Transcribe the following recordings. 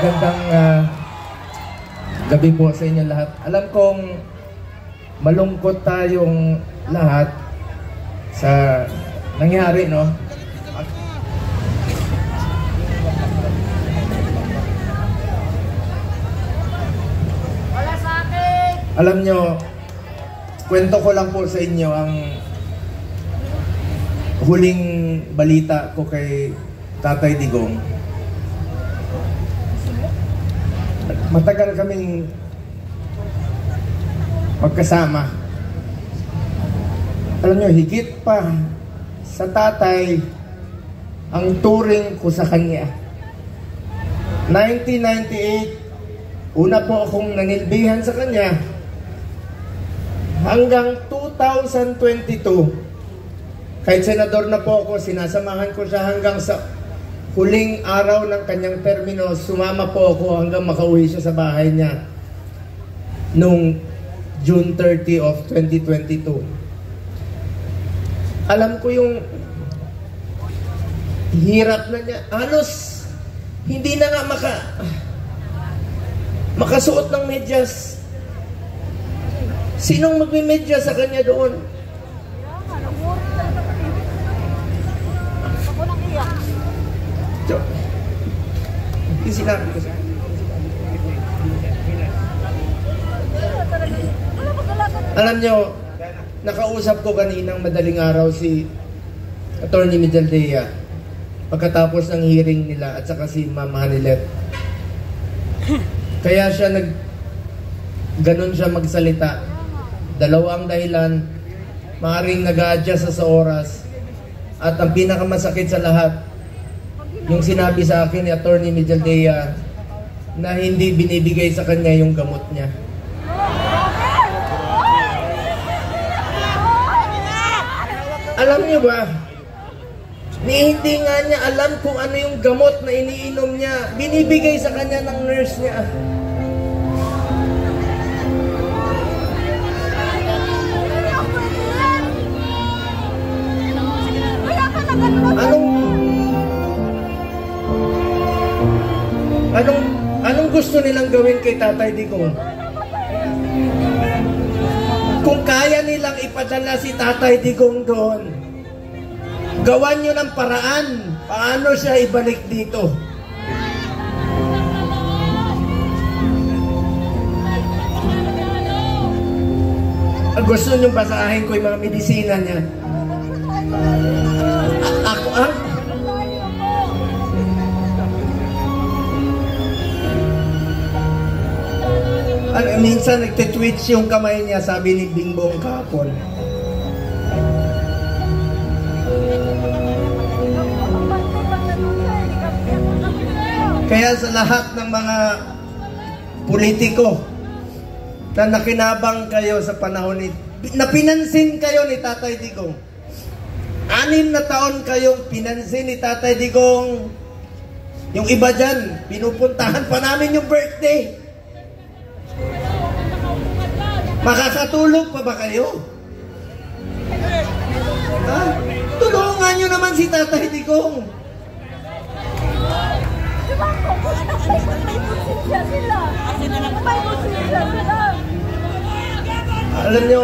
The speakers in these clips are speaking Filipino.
Gandang gabi po sa inyo lahat. Alam kong malungkot tayong lahat sa nangyari, no? Wala sa akin! Alam nyo, kwento ko lang po sa inyo ang huling balita ko kay Tatay Digong. Matagal kaming magkasama. Alam nyo, higit pa sa tatay ang turing ko sa kanya. 1998, una po akong nanilbihan sa kanya. Hanggang 2022, kahit senador na po ako, sinasamahan ko siya hanggang sa huling araw ng kanyang termino. Sumama po ako hanggang makauwi siya sa bahay niya noong June 30 of 2022. Alam ko yung hirap na niya. Halos hindi na nga makasuot ng medyas. Sinong magme-medyas sa kanya doon? Yung sinabi ko siya. Alam nyo, nakausap ko kaninang madaling araw si Atty. Medaldea pagkatapos ng hearing nila at saka si Ma'am Hanilet. Kaya siya ganon siya magsalita. Dalawang dahilan, maaaring nag-a-adjust sa oras, at ang pinakamasakit sa lahat, yung sinabi sa akin ni Atty. Medaldea na hindi binibigay sa kanya yung gamot niya. Alam niyo ba, hindi nga niya alam kung ano yung gamot na iniinom niya. Binibigay sa kanya ng nurse niya. Anong gusto nilang gawin kay Tatay Digong? Kung kaya nilang ipadala si Tatay Digong doon, gawan nyo ng paraan paano siya ibalik dito. Gusto nyo basahin ko yung mga medisina niya? Ako minsan nagte-twitch yung kamay niya, sabi ni Bingbong kahapon. Kaya sa lahat ng mga politiko na nakinabang kayo sa panahon na pinansin kayo ni Tatay Digong, 6 na taon kayong pinansin ni Tatay Digong. Yung iba dyan, pinupuntahan pa namin yung birthday. Makakatulog pa ba kayo? Ha? Tulungan nyo naman si Tatay Digong. Alam nyo,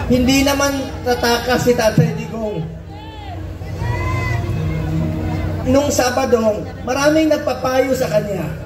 hindi naman tatakas si Tatay Digong. Nung Sabado, maraming nagpapayo sa kanya.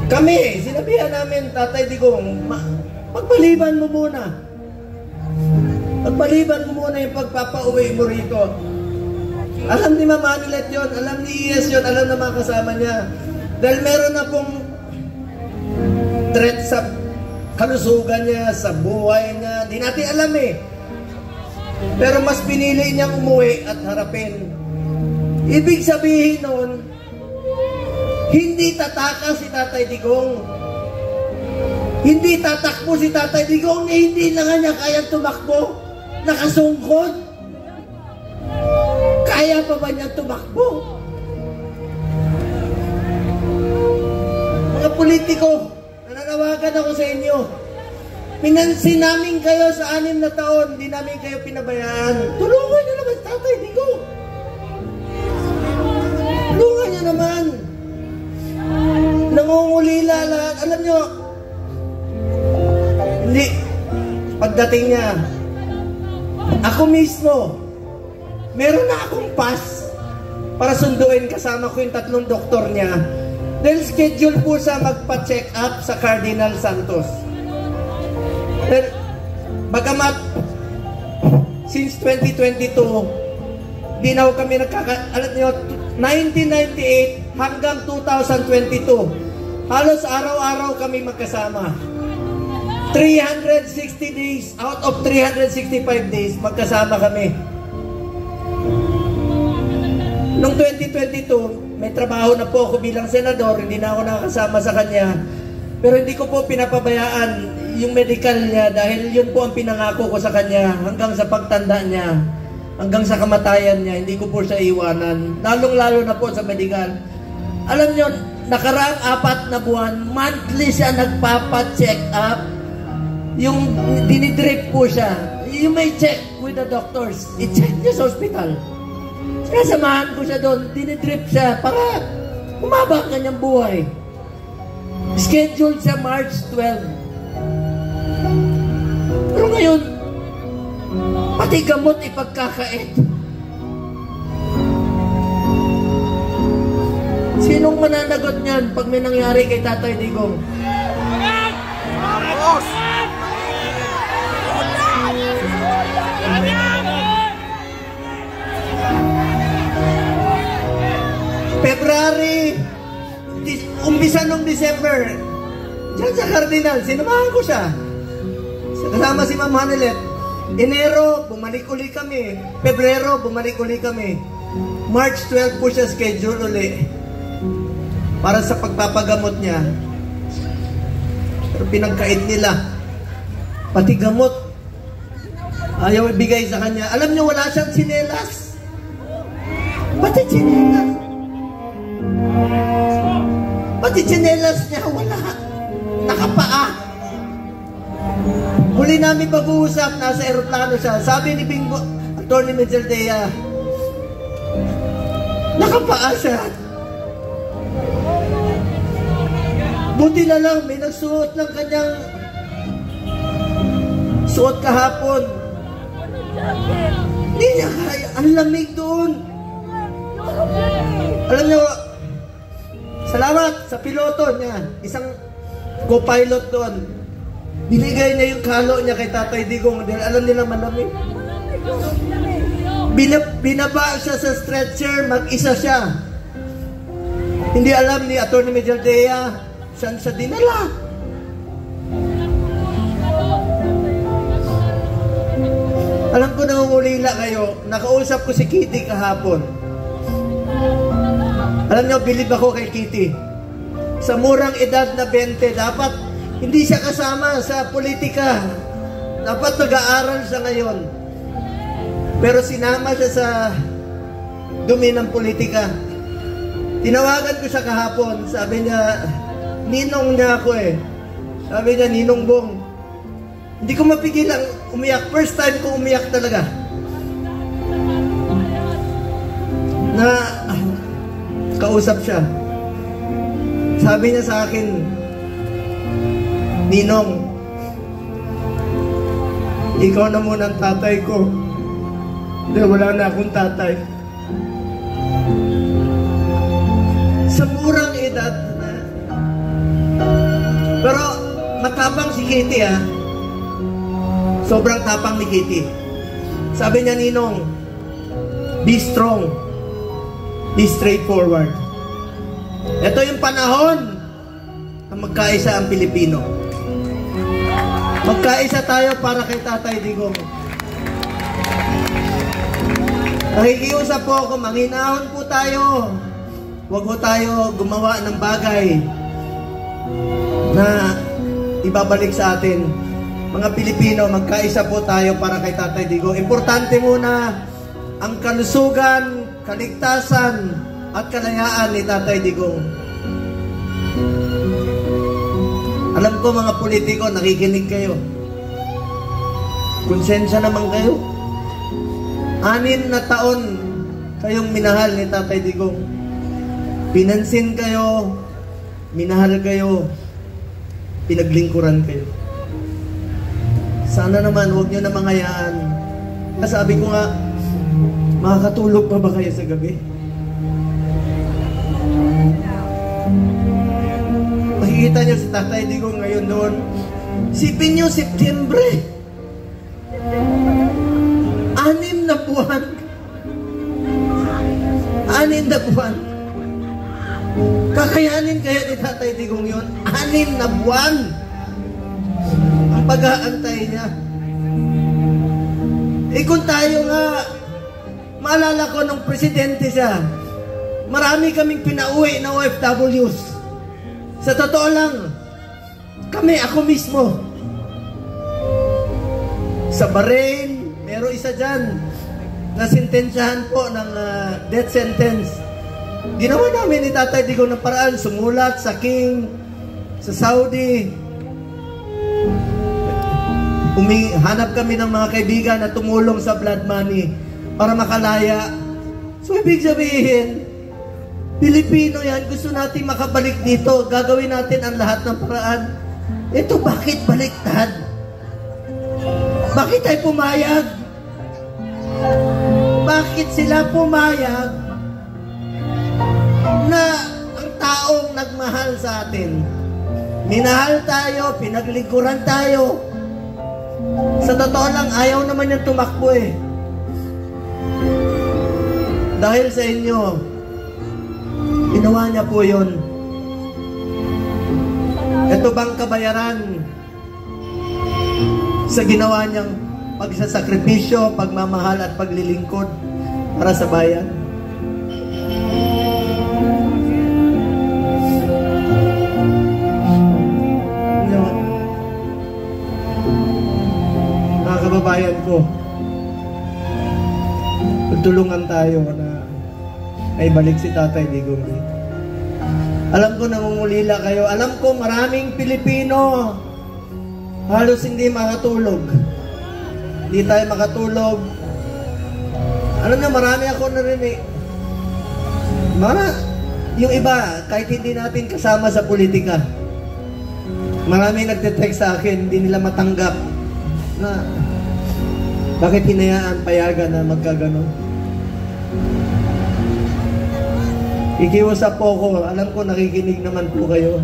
Kami, sinabihan namin, Tatay Digong, pagpaliban mo muna. Pagpaliban mo muna yung pagpapauwi mo rito. Alam ni Ma'am Hanilet yun, alam ni Iyes yun, alam na mga kasama niya. Dahil meron na pong threat sa kalusugan niya, sa buhay niya. Di natin alam eh. Pero mas pinili niyang umuwi at harapin. Ibig sabihin nun, hindi tatakas si Tatay Digong. Hindi tatakbo si Tatay Digong, hindi na nga niya kayang tumakbo. Nakasungkod. Kaya pa ba niya tumakbo? Mga politiko, nananawagan ako sa inyo. Pinansin namin kayo sa 6 na taon, hindi namin kayo pinabayaan. Tulungan niyo naman Tatay Digong. Pagdating niya, ako mismo, meron na akong pass para sunduin kasama ko yung 3 doktor niya. Dahil schedule po siya magpa-check up sa Cardinal Santos. Dahil, bagamat since 2022, di na kami alam niyo, 1998 hanggang 2022, halos araw-araw kami magkasama. 360 days out of 365 days magkasama kami. Noong 2022, may trabaho na po ako bilang senador, hindi na ako nakasama sa kanya. Pero hindi ko po pinapabayaan yung medical niya dahil yun po ang pinangako ko sa kanya hanggang sa pagtanda niya, hanggang sa kamatayan niya, hindi ko po siya iwanan. Lalong-lalo na po sa medical. Alam niyo, nakaraang 4 na buwan, monthly siya nagpapa-check up. Yung dinidrip po siya. You may check with the doctors. I-check niya sa hospital. Sinasamahan ko siya doon, dinidrip siya para humaba ang kanyang buhay. Scheduled siya March 12. Pero ngayon, pati gamot ipagkakait. Sinong mananagot niyan pag may nangyari kay Tatay Digong? Vamos! February, umpisa nung December, dyan sa Cardinal, sinamahan ko siya. Kasama si Ma'am Hanelet. Enero, bumalik uli kami. Pebrero, bumalik uli kami. March 12 po siya schedule uli para sa pagpapagamot niya. Pero pinagkait nila. Pati gamot, ayaw ibigay sa kanya. Alam niyo, wala siyang tsinelas. Pati tsinelas. Pati tsinelas niya, wala. Nakapaa. Huli namin pag-uusap, nasa aeroplano siya. Sabi ni Bingo, Atty. Mejeldea, nakapaa siya. Buti na lang, may nagsuot ng kanyang suot kahapon. Hindi niya kaya. Ang lamig doon. Alam niyo, salamat sa piloto niya. Isang co-pilot doon. Binigay niya yung kalo niya kay Tatay Digong dahil alam nila malamig. Binaba siya sa stretcher, mag-isa siya. Hindi alam ni Atty. Mejeldea saan siya dinala. Alam ko nangungulila kayo, nakausap ko si Kitty kahapon. Alam niyo, bilib ako kay Kitty. Sa murang edad na 20, dapat hindi siya kasama sa politika. Dapat nag-aaral siya ngayon. Pero sinama siya sa dumi ng politika. Tinawagan ko siya kahapon. Sabi niya, ninong niya ako eh. Sabi niya, Ninong Bong. Hindi ko mapigilan umiyak. First time ko umiyak talaga. Na kausap siya. Sabi niya sa akin, Ninong, ikaw na muna ang tatay ko. Dahil wala na akong tatay. Sa murang edad na. Pero matapang si Kitty ha. Sobrang tapang ni Kitty. Sabi niya, Ninong, be strong. Be straightforward. Ito yung panahon na magkaisa ang Pilipino. Magkaisa tayo para kay Tatay Digong. Nakikiusap po ako, manghinahon po tayo. Huwag po tayo gumawa ng bagay na ibabalik sa atin. Mga Pilipino, magkaisa po tayo para kay Tatay Digong. Importante muna ang kalusugan, kaligtasan, at kalayaan ni Tatay Digong. Alam ko mga politiko, nakikinig kayo. Konsensya naman kayo. 6 na taon kayong minahal ni Tatay Digong. Pinansin kayo, minahal kayo, pinaglingkuran kayo. Sana naman, huwag nyo na mangayaan. Sabi ko nga, makakatulog pa ba kayo sa gabi? Makikita nyo si Tatay Digong ngayon doon. Sipin nyo, Septembre. 6 na buwan. 6 na buwan. Kakayanin kaya ni Tatay Digong yun? 6 na buwan. Ang pag-aantay niya. Kung tayo nga, maalala ko nung presidente siya, marami kaming pinauwi na OFWs. Sa totoo lang, ako mismo, sa Bahrain, meron isa dyan, na sintensyahan po ng death sentence. Ginawa namin ni Tatay Digong ng paraan, sumulat sa King, sa Saudi. Hanap kami ng mga kaibigan na tumulong sa blood money para makalaya. So, ibig sabihin, Pilipino yan, gusto natin makabalik dito. Gagawin natin ang lahat ng paraan. Ito, bakit baliktad? Bakit tayo pumayag? Bakit sila pumayag na ang taong nagmahal sa atin? Minahal tayo, pinaglingkuran tayo. Sa totoo lang, ayaw naman niyang tumakbo eh. Dahil sa inyo, ginawa niya po yun. Ito bang kabayaran sa ginawa niyang pagsasakripisyo, pagmamahal at paglilingkod para sa bayan? Mga kababayan ko, tulungan tayo na ay balik si Tatay Digong dito. Alam ko nangungulila kayo. Alam ko maraming Pilipino halos hindi makatulog. Hindi tayo makatulog. Alam na, marami ako narinig. Yung iba, kahit hindi natin kasama sa politika, marami nagte-text sa akin, hindi nila matanggap na bakit hinayaan, payagan na magkaganon. Ikiusap po ko, alam ko nakikinig naman po kayo.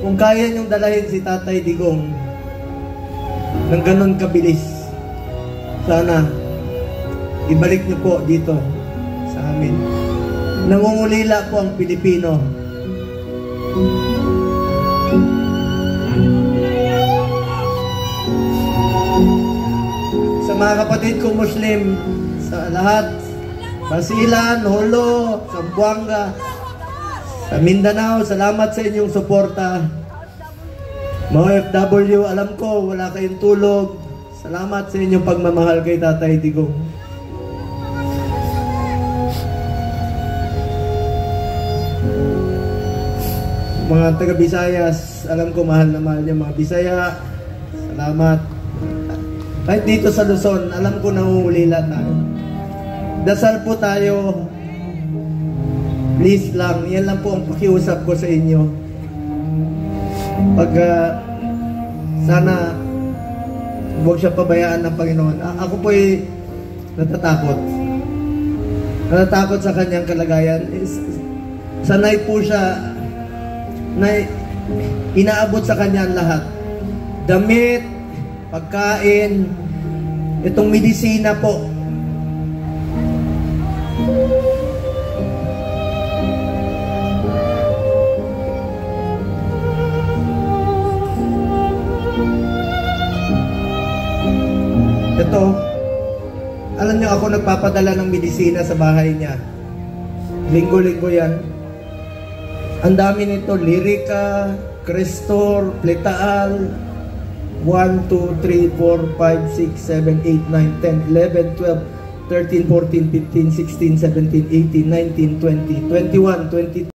Kung kaya niyong dalahin si Tatay Digong ng ganon kabilis, sana ibalik niyo po dito sa amin. Nangungulila po ang Pilipino. Sa mga kapatid ko Muslim, sa lahat, Basilan, Holo, Zamboanga, sa Mindanao, salamat sa inyong suporta. Mga OFW, alam ko wala kayong tulog. Salamat sa inyong pagmamahal kay Tatay Digong. Mga taga-Visayas, alam ko mahal na mahal niyo mga Bisaya. Salamat. Kahit dito sa Luzon, alam ko nangungulila tayo. Dasal po tayo. Please lang, yan lang po ang pakiusap ko sa inyo. Pag sana huwag siya pabayaan ng Panginoon. Ako po'y natatakot. Natatakot sa kanyang kalagayan. Sanay po siya na inaabot sa kanya ang lahat. Damit, pagkain, itong medisina po. Ito, alam niyo ako nagpapadala ng medisina sa bahay niya. Linggo-linggo yan. Ang dami nito, Lyrica, Crestor, Pletaal, 1, 2, 3, 4, 5, 6, 7, 8, 9, 10, 11, 12, 13, 14, 15, 16, 17, 18, 19, 20, 21, 22.